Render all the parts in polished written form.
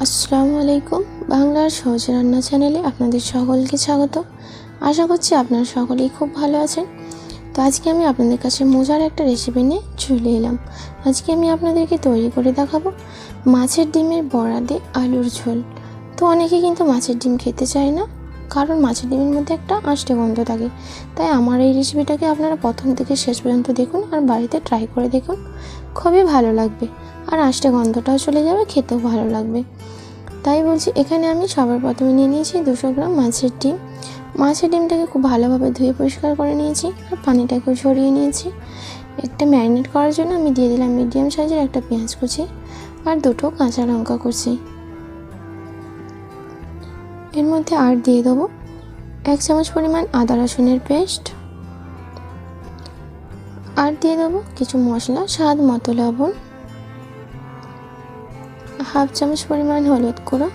আসসালামু আলাইকুম। বাংলার সহজ রান্না চ্যানেলে আপনাদের সকলকে স্বাগত। আশা করছি আপনারা সকলেই খুব ভালো আছেন। তো আজকে আমি আপনাদের কাছে মজার একটা রেসিপি নিয়ে চলে এলাম। আজকে আমি আপনাদেরকে তৈরি করে দেখাবো মাছের ডিমের বড়া দিয়ে আলুর ঝোল। তো অনেকে কিন্তু মাছের ডিম খেতে চায় না, কারণ মাছের ডিমের মধ্যে একটা আষ্টে গন্ধ থাকে। তাই আমার এই রেসিপিটাকে আপনারা প্রথম থেকে শেষ পর্যন্ত দেখুন আর বাড়িতে ট্রাই করে দেখুন, খুবই ভালো লাগবে। আর আষ্টে গন্ধটাও চলে যাবে, খেতেও ভালো লাগবে। তাই বলছি, এখানে আমি সবার প্রথমে নিয়ে নিয়েছি 200 গ্রাম মাছের ডিম। মাছের ডিমটাকে খুব ভালোভাবে ধুয়ে পরিষ্কার করে নিয়েছি আর পানিটাকেও ঝরিয়ে নিয়েছি। একটা ম্যারিনেট করার জন্য আমি দিয়ে দিলাম মিডিয়াম সাইজের একটা পেঁয়াজ কুচি আর 2টো কাঁচা লঙ্কা কুচি। এর মধ্যে আর দিয়ে দেবো 1 চামচ পরিমাণ আদা রসুনের পেস্ট, আর দিয়ে দেবো কিছু মশলা, স্বাদ মতো লবণ, 1/2 চামচ পরিমাণ হলুদ গুঁড়ো,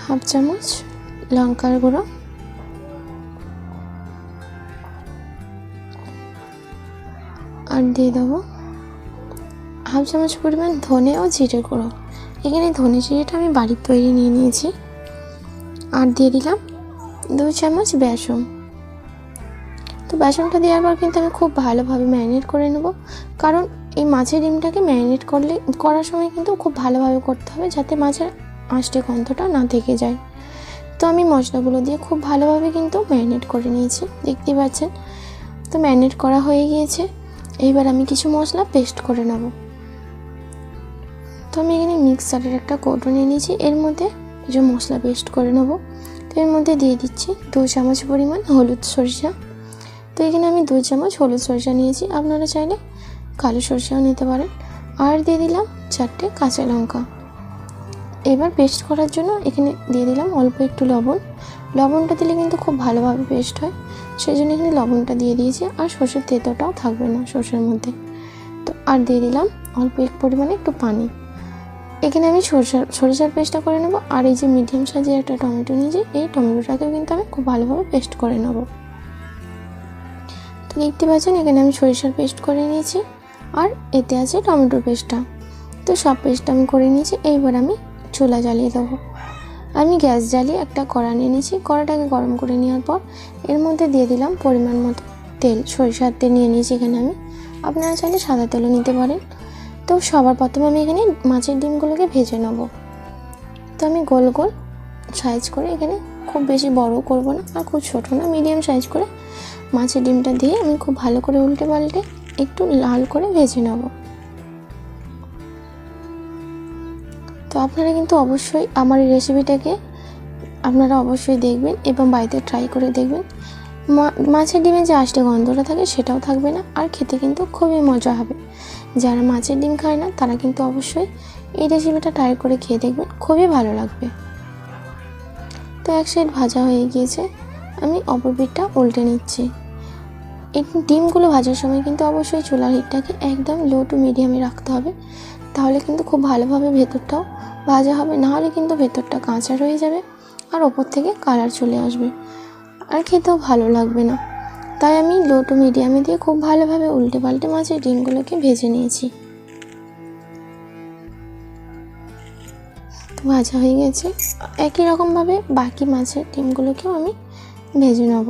1/2 চামচ লঙ্কার গুঁড়ো, আর দিয়ে দেবো 1/2 চামচ পরিমাণ ধনে ও জিরে গুঁড়ো। এখানে ধনে জিরেটা আমি বাড়ির তৈরি নিয়ে নিয়েছি। আর দিয়ে দিলাম 2 চামচ বেসন। তো বেসনটা দেওয়ার পর কিন্তু আমি খুব ভালোভাবে ম্যারিনেট করে নেব, কারণ এই মাছের ডিমটাকে ম্যারিনেট করার সময় কিন্তু খুব ভালোভাবে করতে হবে, যাতে মাছের আঁশটে গন্ধটা না থেকে যায়। তো আমি মশলাগুলো দিয়ে খুব ভালোভাবে কিন্তু ম্যারিনেট করে নিয়েছি, দেখতেই পাচ্ছেন। তো ম্যারিনেট করা হয়ে গিয়েছে। এইবার আমি কিছু মশলা পেস্ট করে নেব। তো আমি এখানে মিক্সারের একটা কৌটো নিয়ে নিয়েছি, এর মধ্যে কিছু মশলা পেস্ট করে নেব। তো এর মধ্যে দিয়ে দিচ্ছি 2 চামচ পরিমাণ হলুদ সরিষা। তো এখানে আমি 2 চামচ হলুদ সরিষা নিয়েছি, আপনারা চাইলে কালো সরিষাও নিতে পারেন। আর দিয়ে দিলাম 4টে কাঁচা লঙ্কা। এবার পেস্ট করার জন্য এখানে দিয়ে দিলাম অল্প একটু লবণ। লবণটা দিলে কিন্তু খুব ভালোভাবে পেস্ট হয়, সেই জন্য এখানে লবণটা দিয়ে দিয়েছি। আর সর্ষের তেঁতোটাও থাকবে না সর্ষের মধ্যে। তো আর দিয়ে দিলাম অল্প পরিমাণে একটু পানি। এখানে আমি সরিষার পেস্টটা করে নেব। আর এই যে মিডিয়াম সাইজের একটা টমেটো নিয়েছি, এই টমেটোটাকেও কিন্তু আমি খুব ভালোভাবে পেস্ট করে নেব। তো দেখতে পাচ্ছেন এখানে আমি সরিষার পেস্ট করে নিয়েছি, আর এতে আছে টমেটোর পেস্টটা। তো সব পেস্ট আমি করে নিয়েছি। এইবার আমি চুলা জ্বালিয়ে দেবো। আমি গ্যাস জ্বালিয়ে একটা কড়া নিয়ে নিয়েছি। কড়াটাকে গরম করে নেওয়ার পর এর মধ্যে দিয়ে দিলাম পরিমাণ মতো তেল। সরিষার তেল নিয়ে নিয়েছি এখানে আমি, আপনারা চাইলে সাদা তেলও নিতে পারেন। তো সবার প্রথমে আমি এখানে মাছের ডিমগুলোকে ভেজে নেব। তো আমি গোল গোল সাইজ করে, এখানে খুব বেশি বড় করব না আর খুব ছোটো না, মিডিয়াম সাইজ করে মাছের ডিমটা দিয়ে আমি খুব ভালো করে উল্টে পাল্টে একটু লাল করে ভেজে নেব। তো আপনারা কিন্তু অবশ্যই আমার এই রেসিপিটাকে আপনারা অবশ্যই দেখবেন এবং বাড়িতে ট্রাই করে দেখবেন। মাছের ডিমে যে আষ্টে গন্ধটা থাকে সেটাও থাকবে না, আর খেতে কিন্তু খুবই মজা হবে। যারা মাছের ডিম খায় না তারা কিন্তু অবশ্যই এই রেসিপিটা ট্রাই করে খেয়ে দেখবেন, খুবই ভালো লাগবে। তো এক সাইড ভাজা হয়ে গিয়েছে, আমি অপর পিঠটা উল্টে নিচ্ছি। এই ডিমগুলো ভাজার সময় কিন্তু অবশ্যই চুলার হিটটাকে একদম লো টু মিডিয়ামে রাখতে হবে, তাহলে কিন্তু খুব ভালোভাবে ভেতরটাও ভাজা হবে। নাহলে কিন্তু ভেতরটা কাঁচা রয়ে যাবে আর ওপর থেকে কালার চলে আসবে, আর খেতেও ভালো লাগবে না। তাই আমি লো টু মিডিয়ামে দিয়ে খুব ভালোভাবে উল্টে পাল্টে মাছের ডিমগুলোকে ভেজে নিয়েছি। তো ভাজা হয়ে গেছে। একই রকমভাবে বাকি মাছের ডিমগুলোকেও আমি ভেজে নেব।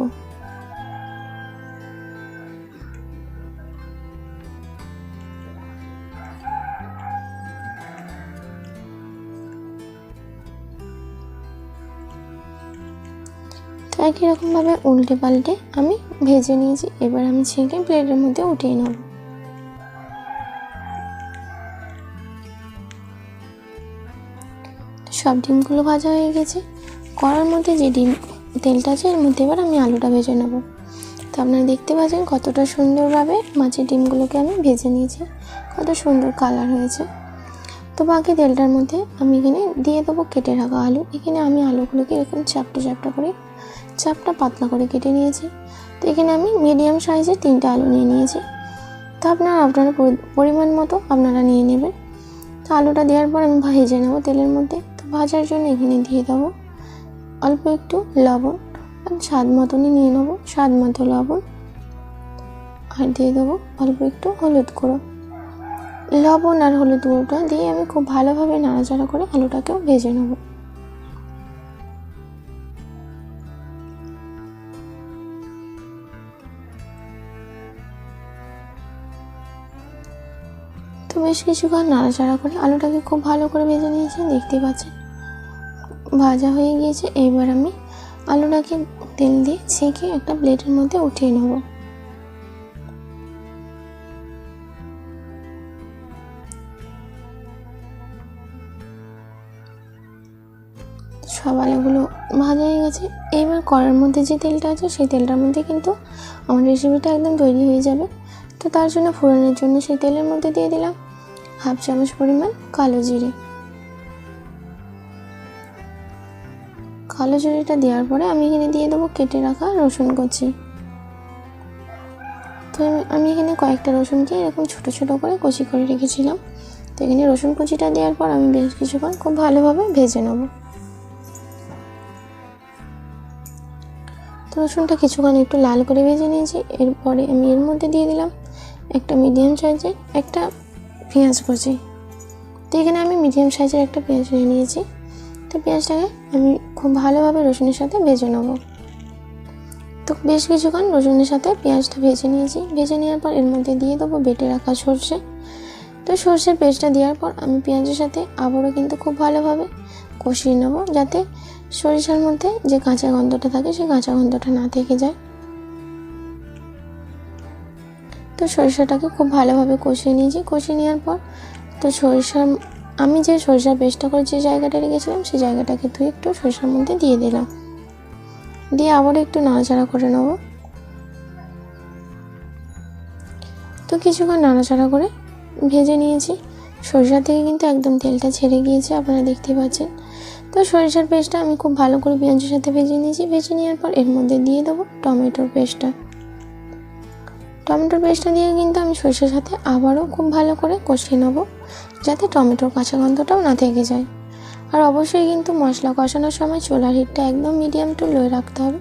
তো একই রকমভাবে উল্টে পাল্টে আমি ভেজে নিয়েছি। এবার আমি ছেঁকে প্লেটের মধ্যে উঠিয়ে নেব। সব ডিমগুলো ভাজা হয়ে গেছে। কড়ার মধ্যে যে তেলটা আছে এর মধ্যে এবার আমি আলুটা ভেজে নেব। তো আপনারা দেখতে পাচ্ছেন কতটা সুন্দরভাবে মাছের ডিমগুলোকে আমি ভেজে নিয়েছি, কত সুন্দর কালার হয়েছে। তো বাকি তেলটার মধ্যে আমি এখানে দিয়ে দেবো কেটে রাখা আলু। এখানে আমি আলুগুলোকে এরকম চ্যাপ্টা চ্যাপ্টা করে, চাপটা পাতলা করে কেটে নিয়েছি। তো এখানে আমি মিডিয়াম সাইজের 3টে আলু নিয়ে নিয়েছি। তো আপনার পরিমাণ মতো আপনারা নিয়ে নেবেন। তো আলুটা দেওয়ার পর আমি ভেজে নেবো তেলের মধ্যে। তো ভাজার জন্য এখানে দিয়ে দেবো অল্প একটু লবণ, আমি স্বাদ মতনই নিয়ে নেবো, স্বাদ মতো লবণ। আর দিয়ে দেবো অল্প একটু হলুদ গুঁড়ো। লবণ আর হলুদ গুঁড়োটা দিয়ে আমি খুব ভালোভাবে নাড়াচাড়া করে আলুটাকেও ভেজে নেব। তো বেশ কিছুক্ষণ নাড়াচাড়া করে আলুটাকে খুব ভালো করে ভেজে নিয়েছি, দেখতে পাচ্ছেন ভাজা হয়ে গিয়েছে। এইবার আমি আলুটাকে তেল দিয়ে ছেঁকে একটা প্লেটের মধ্যে উঠিয়ে নেব। সব আলুগুলো ভাজা হয়ে গেছে। এইবার কড়ার মধ্যে যে তেলটা আছে সেই তেলটার মধ্যে কিন্তু আমার রেসিপিটা একদম তৈরি হয়ে যাবে। তো তার জন্য ফোড়নের জন্য সেই তেলের মধ্যে দিয়ে দিলাম 1/2 চামচ পরিমাণ কালো জিরে। কালো জিরেটা দেওয়ার পরে আমি এখানে দিয়ে দেবো কেটে রাখা রসুন কুচি। তো আমি এখানে কয়েকটা রসুনকে এরকম ছোট ছোট করে কুচি করে রেখেছিলাম। তো এখানে রসুন কুচিটা দেওয়ার পর আমি বেশ কিছুক্ষণ খুব ভালোভাবে ভেজে নেব। তো রসুনটা কিছুক্ষণ একটু লাল করে ভেজে নিয়েছি। এরপরে আমি এর মধ্যে দিয়ে দিলাম একটা মিডিয়াম সাইজের একটা পেঁয়াজ কুচি। তো এখানে আমি মিডিয়াম সাইজের একটা পেঁয়াজ নিয়ে নিয়েছি। তো পেঁয়াজটাকে আমি খুব ভালোভাবে রসুনের সাথে ভেজে নেব। তো বেশ কিছুক্ষণ রসুনের সাথে পেঁয়াজটা ভেজে নিয়েছি। ভেজে নেওয়ার পর এর মধ্যে দিয়ে দেবো বেটে রাখা সর্ষে। তো সর্ষের পেস্টটা দেওয়ার পর আমি পেঁয়াজের সাথে আবারও কিন্তু খুব ভালোভাবে কষিয়ে নেব, যাতে সরিষার মধ্যে যে কাঁচা গন্ধটা থাকে সেই কাঁচা গন্ধটা না থেকে যায়। তো সরিষাটাকে খুব ভালোভাবে কষিয়ে নিয়েছি। কষিয়ে নেওয়ার পর তো আমি যে সরিষার পেস্টটা করে যে জায়গাটা রেখেছিলাম সেই জায়গাটাকে ধুয়ে একটু সরিষার মধ্যে দিয়ে দিলাম। দিয়ে আবার একটু নাড়াচাড়া করে নেব। তো কিছুক্ষণ নাড়াচাড়া করে ভেজে নিয়েছি। সরিষা থেকে কিন্তু একদম তেলটা ছেড়ে গিয়েছে, আপনারা দেখতে পাচ্ছেন। তো সরিষার পেস্টটা আমি খুব ভালো করে পেঁয়াজের সাথে ভেজে নিয়েছি। ভেজে নেওয়ার পর এর মধ্যে দিয়ে দেবো টমেটোর পেস্টটা। টমেটোর পেস্টটা দিয়ে কিন্তু আমি সরিষার সাথে আবারও খুব ভালো করে কষিয়ে নেব, যাতে টমেটোর কাঁচা গন্ধটাও না থেকে যায়। আর অবশ্যই কিন্তু মশলা কষানোর সময় চুলার হিটটা একদম মিডিয়াম টু লো রাখতে হবে।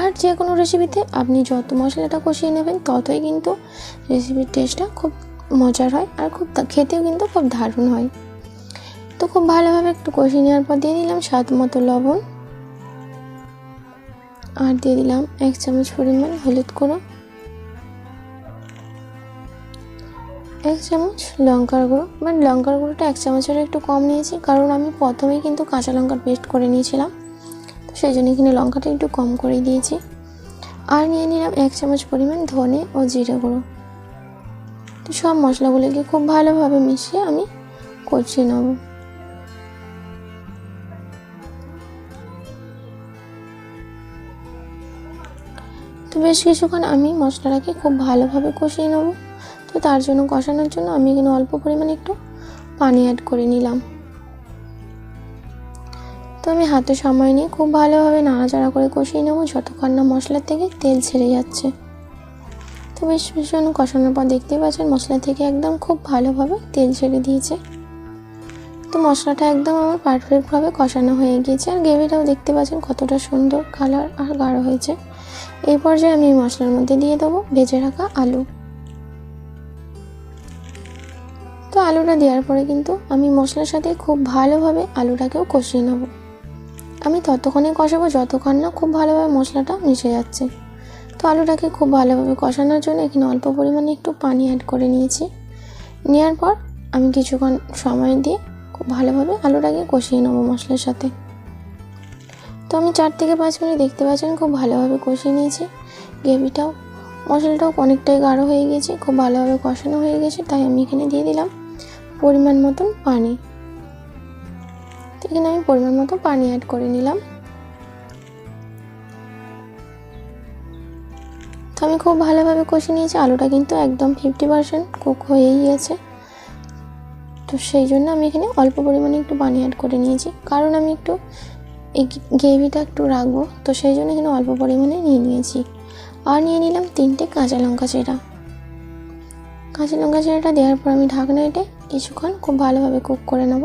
আর যে কোনো রেসিপিতে আপনি যত মশলাটা কষিয়ে নেবেন ততই কিন্তু রেসিপির টেস্টটা খুব মজার হয় আর খুব খেতেও কিন্তু খুব দারুণ হয়। তো খুব ভালোভাবে একটু কষিয়ে নেওয়ার পর দিয়ে দিলাম স্বাদ মতো লবণ, আর দিয়ে দিলাম 1 চামচ পরিমাণ হলুদ গুঁড়ো, 1 চামচ লঙ্কার গুঁড়ো। বাট লঙ্কার গুঁড়োটা 1 চামচের একটু কম নিয়েছি, কারণ আমি প্রথমেই কিন্তু কাঁচা লঙ্কার পেস্ট করে নিয়েছিলাম। তো সেই জন্য এখানে লঙ্কাটা একটু কম করে দিয়েছি। আর নিয়ে নিলাম 1 চামচ পরিমাণ ধনে ও জিরে গুঁড়ো। তো সব মশলাগুলোকে খুব ভালোভাবে মিশিয়ে আমি কষিয়ে নেব। তো বেশ কিছুক্ষণ আমি মশলাটাকে খুব ভালোভাবে কষিয়ে নেব। তো তার জন্য কষানোর জন্য আমি এখানে অল্প পরিমাণে একটু পানি অ্যাড করে নিলাম। তো আমি হাতে সময় নিয়ে খুব ভালোভাবে নাড়াচাড়া করে কষিয়ে নেব, যতক্ষণ না মশলা থেকে তেল ছেড়ে যাচ্ছে। তো বেশ ভীষণ কষানোর পর দেখতেই পাচ্ছেন মশলা থেকে একদম খুব ভালোভাবে তেল ছেড়ে দিয়েছে। তো মশলাটা একদম আমার পারফেক্টভাবে কষানো হয়ে গিয়েছে। আর গ্রেভিটাও দেখতে পাচ্ছেন কতটা সুন্দর কালার আর গাঢ় হয়েছে। এই পর্যায়ে আমি এই মশলার মধ্যে দিয়ে দেবো ভেজে রাখা আলু। তো আলুটা দেওয়ার পরে কিন্তু আমি মশলার সাথে খুব ভালোভাবে আলুটাকেও কষিয়ে নেব। আমি ততক্ষণে কষাবো যতক্ষণ না খুব ভালোভাবে মশলাটা মিশে যাচ্ছে। তো আলুটাকে খুব ভালোভাবে কষানোর জন্য এখানে অল্প পরিমাণে একটু পানি অ্যাড করে নিয়েছি। নেওয়ার পর আমি কিছুক্ষণ সময় দিয়ে খুব ভালোভাবে আলুটাকে কষিয়ে নেবো মশলার সাথে। তো আমি 4 থেকে 5 মিনিট দেখতে পাচ্ছেন খুব ভালোভাবে কষিয়ে নিয়েছি। গ্রেভিটাও মশলাটাও অনেকটাই গাঢ় হয়ে গেছে, খুব ভালোভাবে কষানো হয়ে গেছে। তাই আমি এখানে দিয়ে দিলাম পরিমাণ মতন পানি। তো এখানে আমি পরিমাণ মতো পানি অ্যাড করে নিলাম। তো আমি খুব ভালোভাবে কষিয়ে নিয়েছি। আলুটা কিন্তু একদম 50% কুক হয়েই গেছে। তো সেই জন্য আমি এখানে অল্প পরিমাণে একটু পানি অ্যাড করে নিয়েছি, কারণ আমি একটু এই গ্রেভিটা একটু রাখবো। তো সেই জন্য এখানে অল্প পরিমাণে নিয়ে নিয়েছি। আর নিয়ে নিলাম 3টে কাঁচা লঙ্কা চেরা। কাঁচা লঙ্কা চেরাটা দেওয়ার পর আমি ঢাকনা এঁটে কিছুক্ষণ খুব ভালোভাবে কুক করে নেব।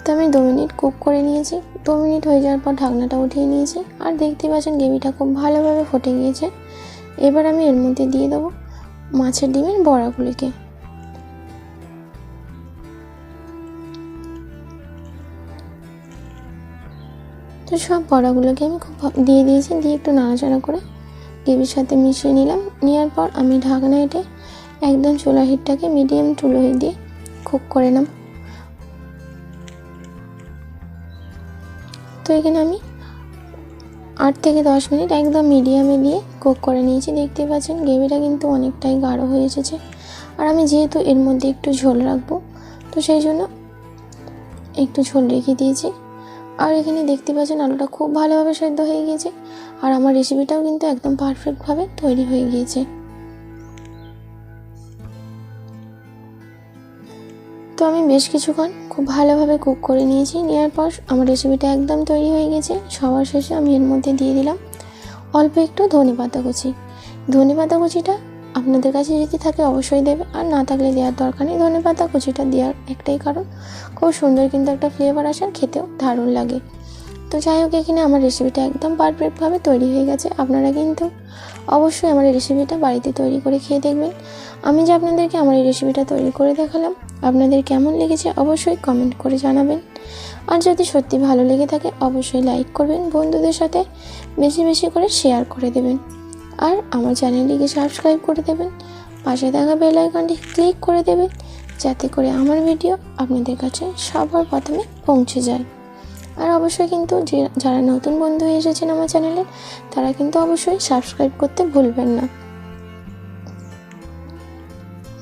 তো আমি 2 মিনিট কুক করে নিয়েছি। 2 মিনিট হয়ে যাওয়ার পর ঢাকনাটা উঠিয়ে নিয়েছি। আর দেখতে পাচ্ছেন গ্রেভিটা খুব ভালোভাবে ফুটে গিয়েছে। এবার আমি এর মধ্যে দিয়ে দেবো মাছের ডিমের বড়াগুলিকে। তো সব বড়াগুলোকে আমি খুব দিয়ে দিয়েছি, দিয়ে একটু নাড়াচাড়া করে গ্রেভির সাথে মিশিয়ে নিলাম। নেওয়ার পর আমি ঢাকনা এঁটে একদম চুলার হিটটাকে মিডিয়াম টু লো দিয়ে কুক করে নেব। তো এখানে আমি 8 থেকে 10 মিনিট একদম মিডিয়ামে দিয়ে কুক করে নিয়েছি। দেখতে পাচ্ছেন গ্রেভিটা কিন্তু অনেকটাই গাঢ় হয়ে এসেছে। আর আমি যেহেতু এর মধ্যে একটু ঝোল রাখবো, তো সেই জন্য একটু ঝোল রেখে দিয়েছি। আর এখানে দেখতে পাচ্ছেন আলুটা খুব ভালোভাবে সেদ্ধ হয়ে গিয়েছে, আর আমার রেসিপিটাও কিন্তু একদম পারফেক্টভাবে তৈরি হয়ে গিয়েছে। তো আমি বেশ কিছুক্ষণ খুব ভালোভাবে কুক করে নিয়েছি। নেওয়ার পর আমার রেসিপিটা একদম তৈরি হয়ে গেছে। সবার শেষে আমি এর মধ্যে দিয়ে দিলাম অল্প একটু ধনেপাতা কুচি। ধনেপাতা কুচিটা আপনাদের কাছে যদি থাকে অবশ্যই দেবে, আর না থাকলে দেওয়ার দরকার নেই। ধনেপাতা কুচিটা দেওয়ার একটাই কারণ, খুব সুন্দর কিন্তু একটা ফ্লেভার আসে, খেতেও দারুণ লাগে। তো যাই হোক, এখানে আমার রেসিপিটা একদম পারফেক্টভাবে তৈরি হয়ে গেছে। আপনারা কিন্তু অবশ্যই আমার এই রেসিপিটা বাড়িতে তৈরি করে খেয়ে দেখবেন। আমি যে আপনাদেরকে আমার এই রেসিপিটা তৈরি করে দেখালাম, আপনাদের কেমন লেগেছে অবশ্যই কমেন্ট করে জানাবেন। আর যদি সত্যি ভালো লেগে থাকে অবশ্যই লাইক করবেন, বন্ধুদের সাথে বেশি বেশি করে শেয়ার করে দেবেন, আর আমার চ্যানেলটিকে সাবস্ক্রাইব করে দেবেন। পাশে থাকা বেল আইকনটি ক্লিক করে দেবেন, যাতে করে আমার ভিডিও আপনাদের কাছে সবার প্রথমে পৌঁছে যায়। আর অবশ্যই কিন্তু যারা নতুন বন্ধু হয়ে এসেছেন আমার চ্যানেলে, তারা কিন্তু অবশ্যই সাবস্ক্রাইব করতে ভুলবেন না।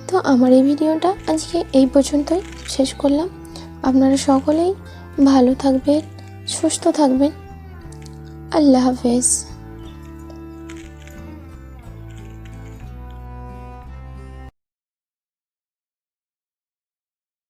তো আমার এই ভিডিওটা আজকে এই পর্যন্তই শেষ করলাম। আপনারা সকলেই ভালো থাকবেন, সুস্থ থাকবেন। আল্লাহ হাফেজ।